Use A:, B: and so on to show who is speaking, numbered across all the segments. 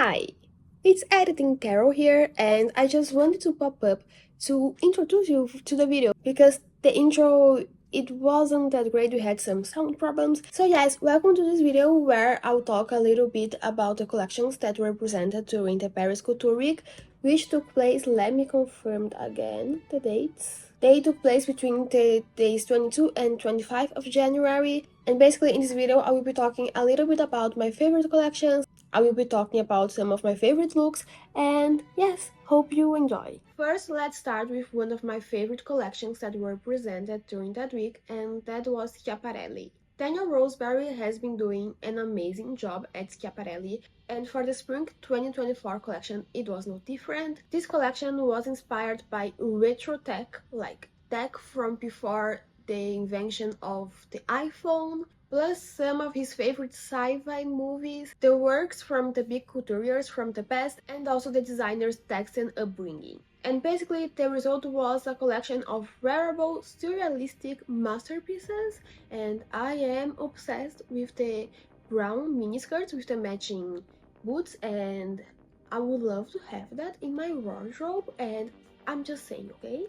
A: Hi, it's Editing Carol here, and I just wanted to pop up to introduce you to the video because the intro it wasn't that great. We had some sound problems. So yes, welcome to this video where I'll talk a little bit about the collections that were presented during the Paris Couture week, which took place, let me confirm again the dates. They took place between the days 22 and 25 of January, and basically in this video I will be talking a little bit about my favorite collections. I will be talking about some of my favorite looks, and yes, hope you enjoy. First, let's start with one of my favorite collections that were presented during that week, and that was Schiaparelli. Daniel Roseberry has been doing an amazing job at Schiaparelli, and for the Spring 2024 collection, it was no different. This collection was inspired by retro tech, like tech from before the invention of the iPhone, plus some of his favorite sci-fi movies, the works from the big couturiers from the past, and also the designer's Texan upbringing. And basically the result was a collection of wearable, surrealistic masterpieces, and I am obsessed with the brown miniskirts with the matching boots, and I would love to have that in my wardrobe. And I'm just saying, okay?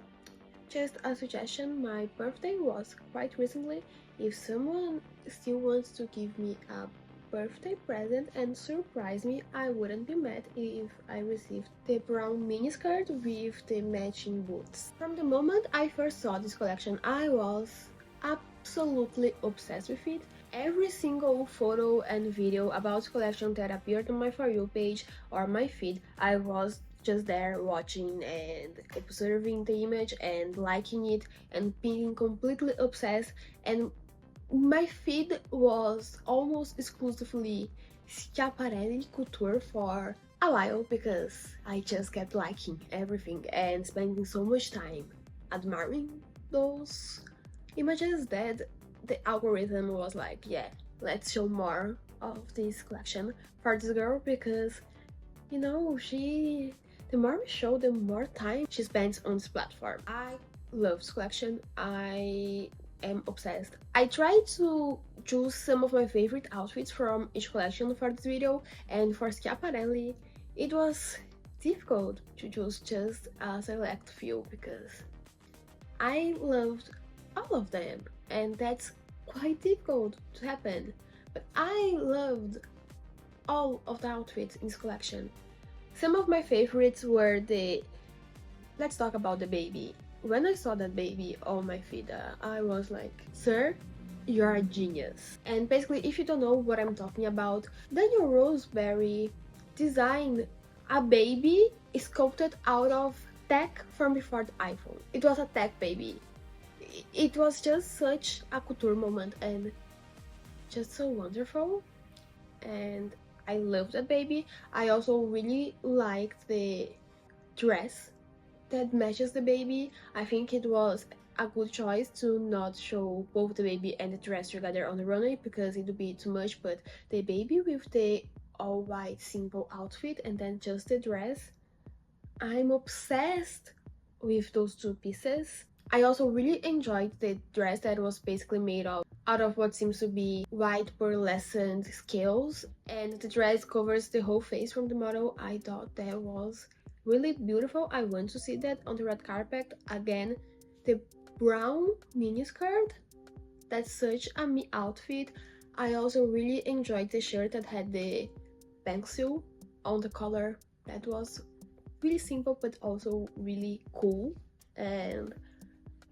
A: Just a suggestion, my birthday was quite recently. If someone still wants to give me a birthday present and surprise me, I wouldn't be mad if I received the brown miniskirt with the matching boots. From the moment I first saw this collection, I was absolutely obsessed with it. Every single photo and video about the collection that appeared on my For You page or my feed, I was just there watching and observing the image and liking it and being completely obsessed. And my feed was almost exclusively Schiaparelli Couture for a while because I just kept liking everything and spending so much time admiring those images that the algorithm was like, yeah, let's show more of this collection for this girl because, you know, the more we show, the more time she spends on this platform. I love this collection. I am obsessed. I tried to choose some of my favorite outfits from each collection for this video, and for Schiaparelli it was difficult to choose just a select few because I loved all of them, and that's quite difficult to happen. But I loved all of the outfits in this collection. Some of my favorites were let's talk about the baby. When I saw that baby on my feed, I was like, sir, you're a genius. And basically, if you don't know what I'm talking about, Daniel Roseberry designed a baby sculpted out of tech from before the iPhone. It was a tech baby. It was just such a couture moment and just so wonderful, and I love that baby. I also really liked the dress that matches the baby. I think it was a good choice to not show both the baby and the dress together on the runway because it would be too much, but the baby with the all white simple outfit and then just the dress, I'm obsessed with those two pieces. I also really enjoyed the dress that was basically made out of what seems to be white pearlescent scales, and the dress covers the whole face from the model. I thought that was really beautiful. I want to see that on the red carpet again. The brown miniskirt, that's such a me outfit. I also really enjoyed the shirt that had the pencil on the collar. That was really simple but also really cool, and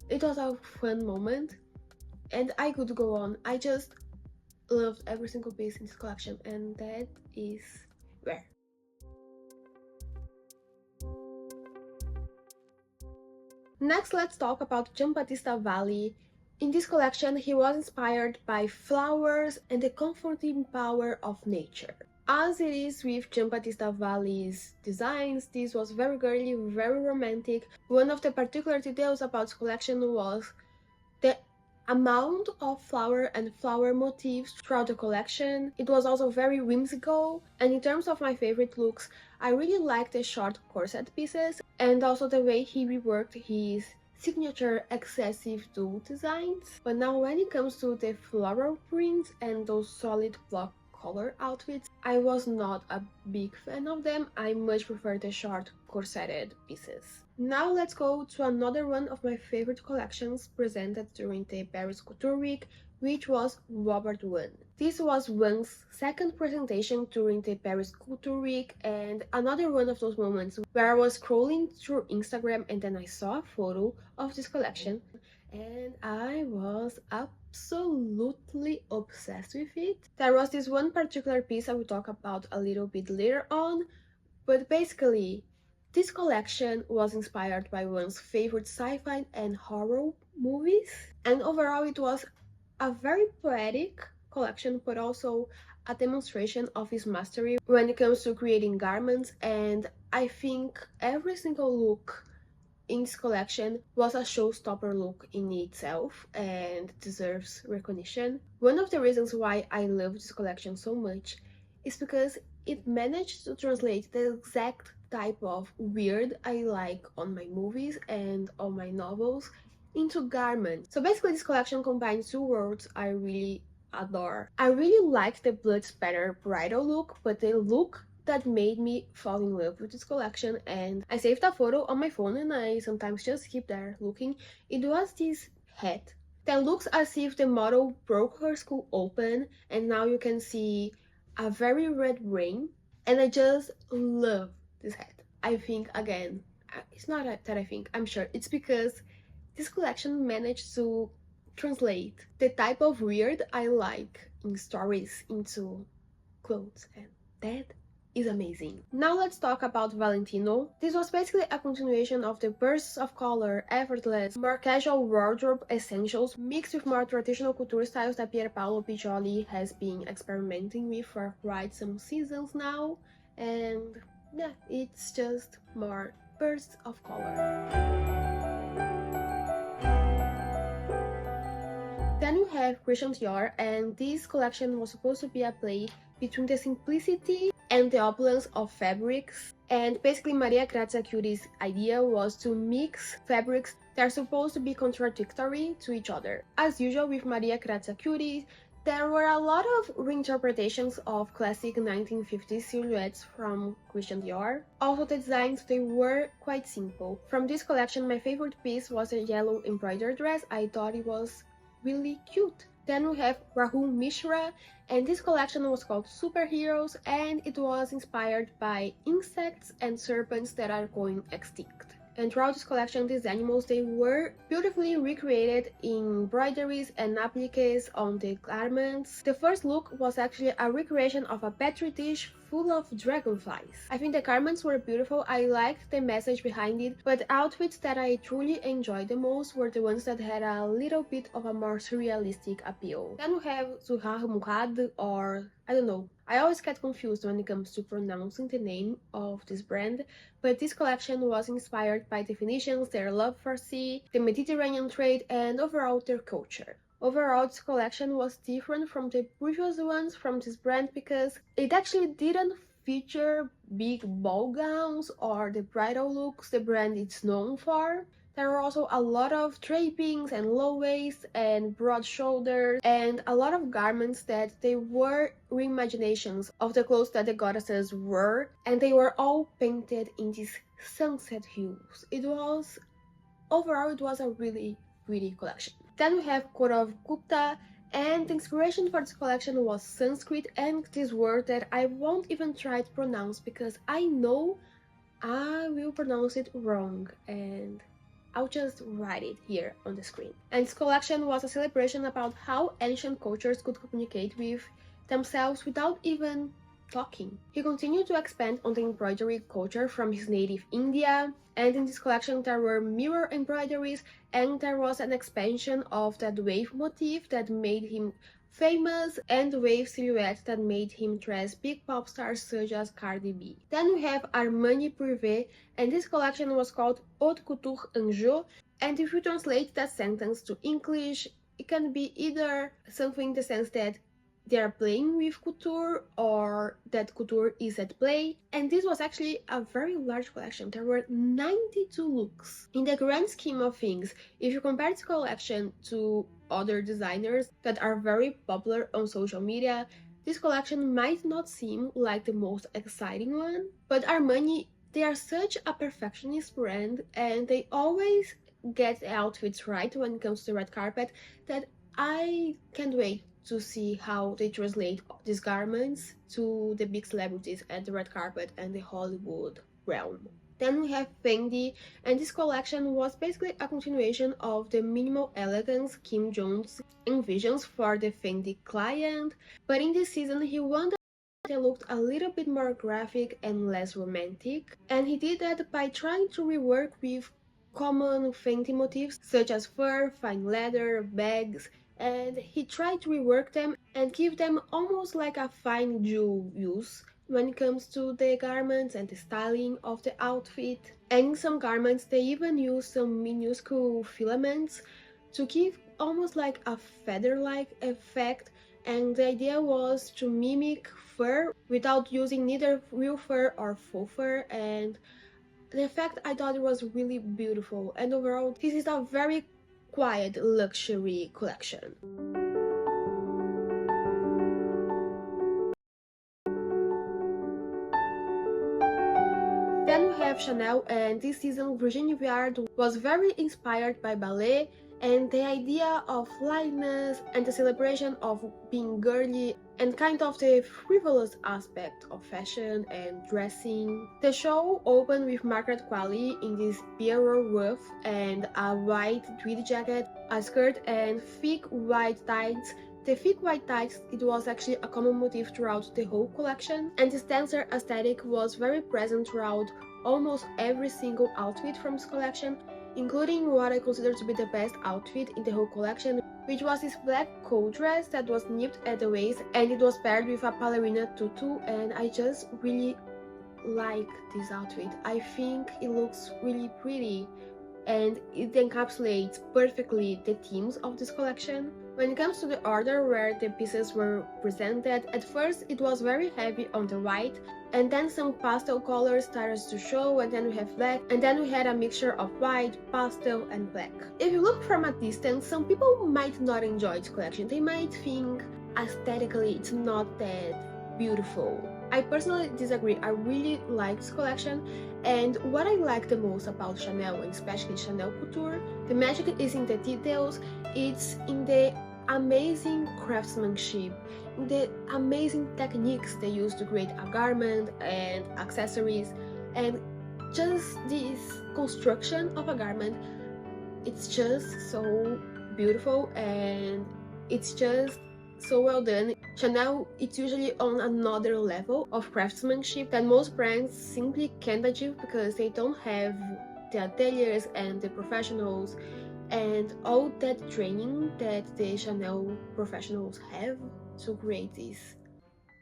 A: it was a fun moment, and I could go on. I just loved every single piece in this collection, and that is rare. Next, let's talk about Giambattista Valli. In this collection, he was inspired by flowers and the comforting power of nature. As it is with Giambattista Valli's designs, this was very girly, very romantic. One of the particular details about this collection was the amount of flower and flower motifs throughout the collection. It was also very whimsical, and in terms of my favorite looks, I really liked the short corset pieces and also the way he reworked his signature excessive tulle designs. But now when it comes to the floral prints and those solid block color outfits. I was not a big fan of them. I much prefer the short corseted pieces. Now let's go to another one of my favorite collections presented during the Paris Couture Week, which was Robert Wan. This was Wan's second presentation during the Paris Couture Week, and another one of those moments where I was scrolling through Instagram and then I saw a photo of this collection and I was absolutely obsessed with it. There was this one particular piece I will talk about a little bit later on, but basically this collection was inspired by Wan's favorite sci-fi and horror movies, and overall it was a very poetic collection, but also a demonstration of his mastery when it comes to creating garments. And I think every single look in this collection was a showstopper look in itself and deserves recognition. One of the reasons why I love this collection so much is because it managed to translate the exact type of weird I like on my movies and on my novels into garments. So basically this collection combines two worlds I really adore. I really like the blood spatter bridal look, but the look that made me fall in love with this collection, and I saved a photo on my phone and I sometimes just keep there looking, it was this hat that looks as if the model broke her skull open and now you can see a very red ring, and I just love this hat. I think, again, it's not that I think, I'm sure it's because this collection managed to translate the type of weird I like in stories into clothes, and that is amazing. Now let's talk about Valentino. This was basically a continuation of the bursts of color, effortless, more casual wardrobe essentials mixed with more traditional couture styles that Pier Paolo Piccioli has been experimenting with for quite some seasons now, and yeah, it's just more bursts of color. Then you have Christian Dior, and this collection was supposed to be a play between the simplicity and the opulence of fabrics. And basically Maria Grazia Chiuri's idea was to mix fabrics that are supposed to be contradictory to each other. As usual with Maria Grazia Chiuri, there were a lot of reinterpretations of classic 1950s silhouettes from Christian Dior. Also the designs, they were quite simple. From this collection, my favorite piece was a yellow embroidered dress. I thought it was really cute. Then we have Rahul Mishra, and this collection was called Superheroes, and it was inspired by insects and serpents that are going extinct. And throughout this collection, these animals, they were beautifully recreated in embroideries and appliques on the garments. The first look was actually a recreation of a petri dish full of dragonflies. I think the garments were beautiful, I liked the message behind it, but the outfits that I truly enjoyed the most were the ones that had a little bit of a more surrealistic appeal. Then we have Zuhar Murad, or I don't know, I always get confused when it comes to pronouncing the name of this brand, but this collection was inspired by the Phoenicians, their love for sea, the Mediterranean trade, and overall their culture. Overall, this collection was different from the previous ones from this brand because it actually didn't feature big ball gowns or the bridal looks the brand is known for. There were also a lot of drapings and low waist and broad shoulders and a lot of garments that they were reimaginations of the clothes that the goddesses wore, and they were all painted in these sunset hues. Overall, it was a really pretty collection. Then we have Gaurav Gupta, and the inspiration for this collection was Sanskrit and this word that I won't even try to pronounce because I know I will pronounce it wrong, and I'll just write it here on the screen. And this collection was a celebration about how ancient cultures could communicate with themselves without even talking. He continued to expand on the embroidery culture from his native India, and in this collection there were mirror embroideries, and there was an expansion of that wave motif that made him famous and the wave silhouette that made him dress big pop stars such as Cardi B. Then we have Armani Privé, and this collection was called Haute Couture Anjou, and if you translate that sentence to English, it can be either something in the sense that they are playing with couture or that couture is at play. And this was actually a very large collection. There were 92 looks. In the grand scheme of things, if you compare this collection to other designers that are very popular on social media, This collection might not seem like the most exciting one, but Armani, they are such a perfectionist brand and they always get the outfits right when it comes to the red carpet that I can't wait to see how they translate these garments to the big celebrities at the red carpet and the Hollywood realm. Then we have Fendi, and this collection was basically a continuation of the minimal elegance Kim Jones envisions for the Fendi client, but in this season he wanted they looked a little bit more graphic and less romantic, and he did that by trying to rework with common Fenty motifs such as fur, fine leather, bags, and he tried to rework them and give them almost like a fine jewel use when it comes to the garments and the styling of the outfit. And in some garments they even use some minuscule filaments to give almost like a feather-like effect, and the idea was to mimic fur without using neither real fur or faux fur, and the effect I thought it was really beautiful, and overall this is a very quiet luxury collection. Then we have Chanel, and this season Virginie Viard was very inspired by ballet and the idea of lightness and the celebration of being girly and kind of the frivolous aspect of fashion and dressing. The show opened with Margaret Qualley in this Pierrot ruff and a white tweed jacket, a skirt and thick white tights. The thick white tights, it was actually a common motif throughout the whole collection, and this dancer aesthetic was very present throughout almost every single outfit from this collection, including what I consider to be the best outfit in the whole collection, which was this black coat dress that was nipped at the waist and it was paired with a ballerina tutu, and I just really like this outfit. I think it looks really pretty and it encapsulates perfectly the themes of this collection. When it comes to the order where the pieces were presented, at first it was very heavy on the white, and then some pastel colors started to show, and then we have black, and then we had a mixture of white, pastel and black. If you look from a distance, some people might not enjoy this collection. They might think aesthetically it's not that beautiful. I personally disagree. I really like this collection, and what I like the most about Chanel, and especially Chanel Couture, the magic is in the details. It's in the amazing craftsmanship, in the amazing techniques they use to create a garment and accessories, and just this construction of a garment. It's just so beautiful and it's just so well done. Chanel, it's usually on another level of craftsmanship that most brands simply can't achieve because they don't have the ateliers and the professionals and all that training that the Chanel professionals have to create this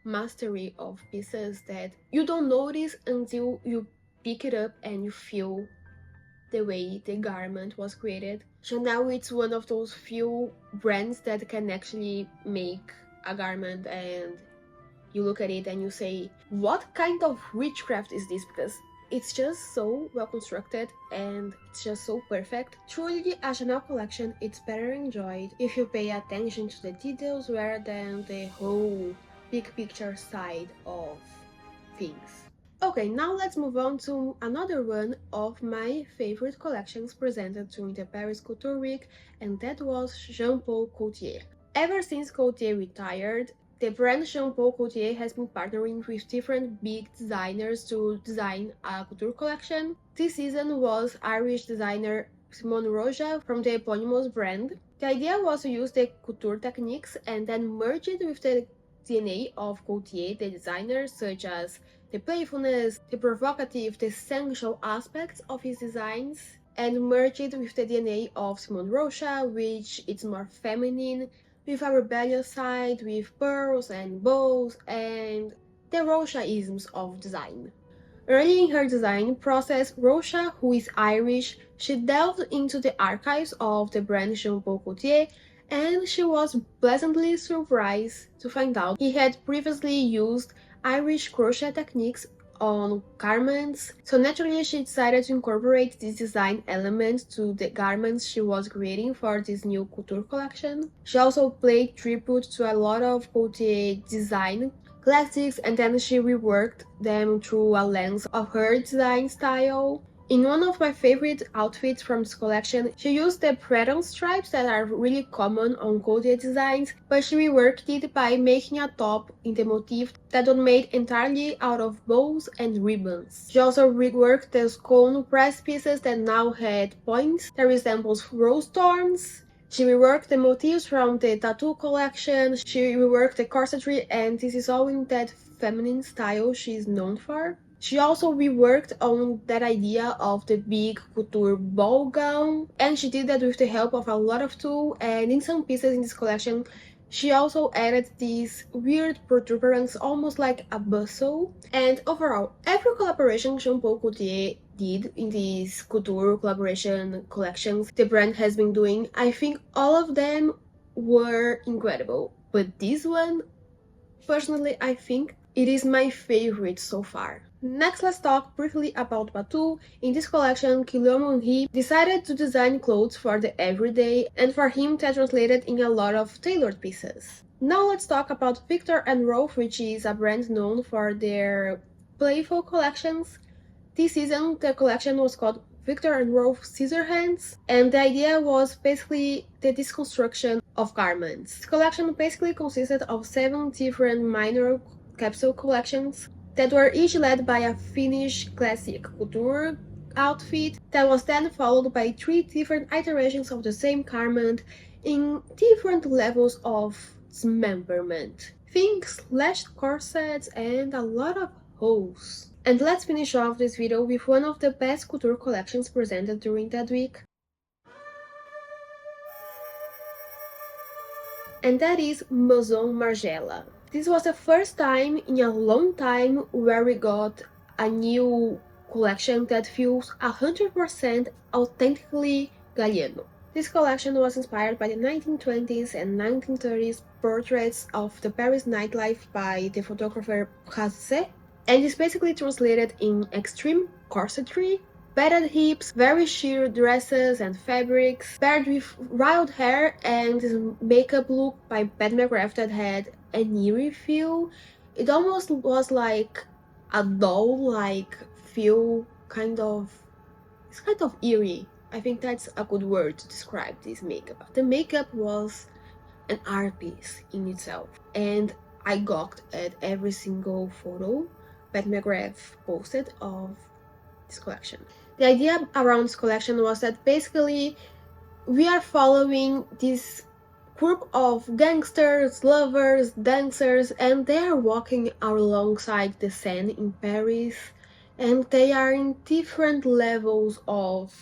A: mastery of pieces that you don't notice until you pick it up and you feel the way the garment was created. Chanel, it's one of those few brands that can actually make a garment and you look at it and you say, what kind of witchcraft is this? Because it's just so well constructed and it's just so perfect. Truly, a Chanel collection, it's better enjoyed if you pay attention to the details rather than the whole big picture side of things. Okay, now let's move on to another one of my favorite collections presented during the Paris Couture Week, and that was Jean-Paul Gaultier. Ever since Gaultier retired, the brand Jean-Paul Gaultier has been partnering with different big designers to design a couture collection. This season was Irish designer Simone Roja from the eponymous brand. The idea was to use the couture techniques and then merge it with the DNA of Gaultier, the designer, such as the playfulness, the provocative, the sensual aspects of his designs, and merge it with the DNA of Simone Rocha, which is more feminine, with a rebellious side, with pearls and bows, and the Rocha-isms of design. Early in her design process, Rocha, who is Irish, she delved into the archives of the brand Jean-Paul Gaultier, and she was pleasantly surprised to find out he had previously used Irish crochet techniques on garments, so naturally she decided to incorporate this design element to the garments she was creating for this new couture collection. She also played tribute to a lot of couture design classics, and then she reworked them through a lens of her design style. In one of my favorite outfits from this collection, she used the pattern stripes that are really common on couture designs, but she reworked it by making a top in the motif that was made entirely out of bows and ribbons. She also reworked the scone press pieces that now had points that resembles rose thorns. She reworked the motifs from the tattoo collection, she reworked the corsetry, and this is all in that feminine style she is known for. She also reworked on that idea of the big couture ball gown, and she did that with the help of a lot of tools, and in some pieces in this collection she also added these weird protuberance, almost like a bustle. And overall, every collaboration Jean Paul Gaultier did in these couture collaboration collections the brand has been doing, I think all of them were incredible. But this one, personally, I think it is my favorite so far. Next, let's talk briefly about Batu. In this collection, Guillaume Henry decided to design clothes for the everyday, and for him that translated in a lot of tailored pieces. Now let's talk about Victor and Rolf, which is a brand known for their playful collections. This season, the collection was called Victor and Rolf Scissorhands, and the idea was basically the deconstruction of garments. This collection basically consisted of 7 different minor capsule collections that were each led by a Finnish classic couture outfit that was then followed by 3 different iterations of the same garment in different levels of dismemberment. Think slashed corsets and a lot of holes. And let's finish off this video with one of the best couture collections presented during that week. And that is Maison Margiela. This was the first time in a long time where we got a new collection that feels 100% authentically Galliano. This collection was inspired by the 1920s and 1930s portraits of the Paris nightlife by the photographer Rasset, and is basically translated in extreme corsetry, padded hips, very sheer dresses and fabrics, paired with wild hair and this makeup look by Pat McGrath that had an eerie feel. It almost was like a doll-like feel, it's kind of eerie. I think that's a good word to describe this makeup. The makeup was an art piece in itself, and I gawked at every single photo Pat McGrath posted of this collection. The idea around this collection was that basically we are following this group of gangsters, lovers, dancers, and they are walking alongside the Seine in Paris, and they are in different levels of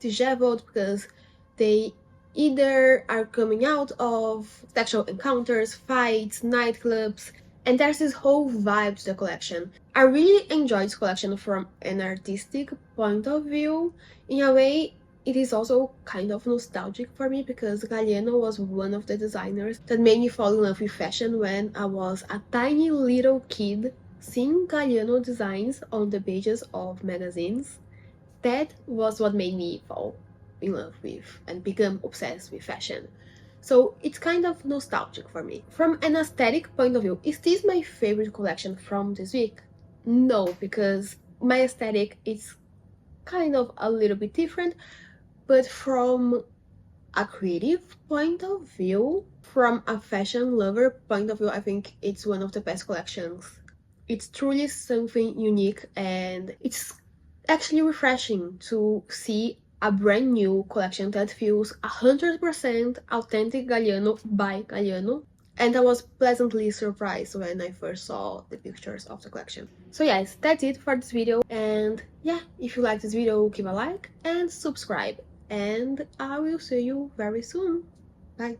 A: disheveled because they either are coming out of sexual encounters, fights, nightclubs, and there's this whole vibe to the collection. I really enjoyed this collection from an artistic point of view. In a way, it is also kind of nostalgic for me because Galliano was one of the designers that made me fall in love with fashion when I was a tiny little kid seeing Galliano designs on the pages of magazines. That was what made me fall in love with and become obsessed with fashion. So it's kind of nostalgic for me. From an aesthetic point of view, is this my favorite collection from this week? No, because my aesthetic is kind of a little bit different, but from a creative point of view, from a fashion lover point of view, I think it's one of the best collections. It's truly something unique, and it's actually refreshing to see a brand new collection that feels 100% authentic Galliano by Galliano, and I was pleasantly surprised when I first saw the pictures of the collection. So yes, that's it for this video, and yeah, if you like this video, give a like and subscribe, and I will see you very soon. Bye!